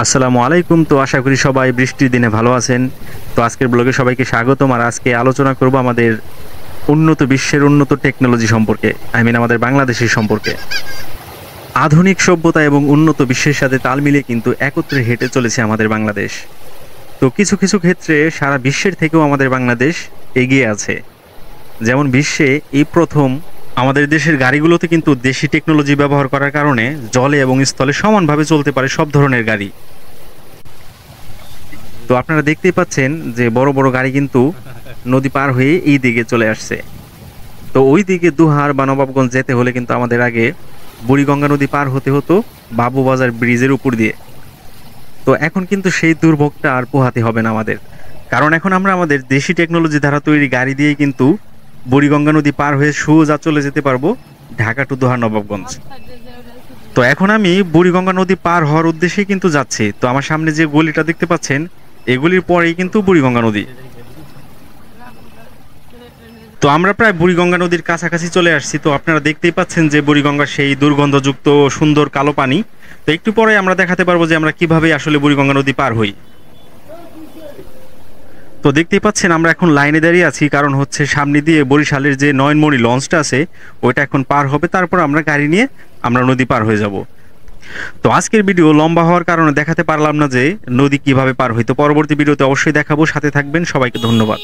আসসালামু আলাইকুম। তো আশা করি সবাই বৃষ্টির দিনে ভালো আছেন। তো আজকের ব্লগে সবাইকে স্বাগতম। আর আজকে আলোচনা করব আমাদের উন্নত বিশ্বের উন্নত টেকনোলজি সম্পর্কে, আমাদের বাংলাদেশের সম্পর্কে। আধুনিক সভ্যতা এবং উন্নত বিশ্বের সাথে তাল মিলিয়ে কিন্তু একত্রে হেঁটে চলেছে আমাদের বাংলাদেশ। তো কিছু কিছু ক্ষেত্রে সারা বিশ্বের থেকেও আমাদের বাংলাদেশ এগিয়ে আছে। যেমন বিশ্বে এই প্রথম আমাদের দেশের গাড়িগুলোতে কিন্তু দেশি টেকনোলজি ব্যবহার করার কারণে জলে এবং স্থলে সমানভাবে চলতে পারে সব ধরনের গাড়ি। তো আপনারা দেখতেই পাচ্ছেন যে বড় বড় গাড়ি কিন্তু নদী পার হয়ে এই দিকে চলে আসছে। তো ওই দিকে দুহার বা নবাবগঞ্জ যেতে হলে কিন্তু আমাদের আগে বুড়িগঙ্গা নদী পার হতে হতো বাবুবাজার ব্রিজের উপর দিয়ে। তো এখন কিন্তু সেই দুর্ভোগটা আর পোহাতে হবে না আমাদের, কারণ এখন আমরা আমাদের দেশি টেকনোলজি দ্বারা তৈরি গাড়ি দিয়েই কিন্তু বুড়িগঙ্গা নদী পার হয়ে সোজা চলে যেতে পারবো ঢাকা টু দোহার নবাবগঞ্জ। তো এখন আমি বুড়িগঙ্গা নদী পার হওয়ার উদ্দেশ্যে কিন্তু যাচ্ছি। তো আমার সামনে যে গলিটা দেখতে পাচ্ছেন, এগুলির পরেই কিন্তু বুড়িগঙ্গা নদী। তো আমরা প্রায় বুড়িগঙ্গা নদীর কাছাকাছি চলে আসছি। তো আপনারা দেখতেই পাচ্ছেন যে বুড়িগঙ্গার সেই দুর্গন্ধযুক্ত সুন্দর কালো পানি। তো একটু পরে আমরা দেখাতে পারবো যে আমরা কিভাবে আসলে বুড়িগঙ্গা নদী পার হই। তো দেখতেই পাচ্ছেন আমরা এখন লাইনে দাঁড়িয়ে আছি, কারণ হচ্ছে সামনে দিয়ে বরিশালের যে নয়নমণি লঞ্চটা আছে ওইটা এখন পার হবে, তারপর আমরা গাড়ি নিয়ে আমরা নদী পার হয়ে যাব। তো আজকের ভিডিও লম্বা হওয়ার কারণে দেখাতে পারলাম না যে নদী কিভাবে পার হয়। তো পরবর্তী ভিডিওতে অবশ্যই দেখাবো, সাথে থাকবেন। সবাইকে ধন্যবাদ।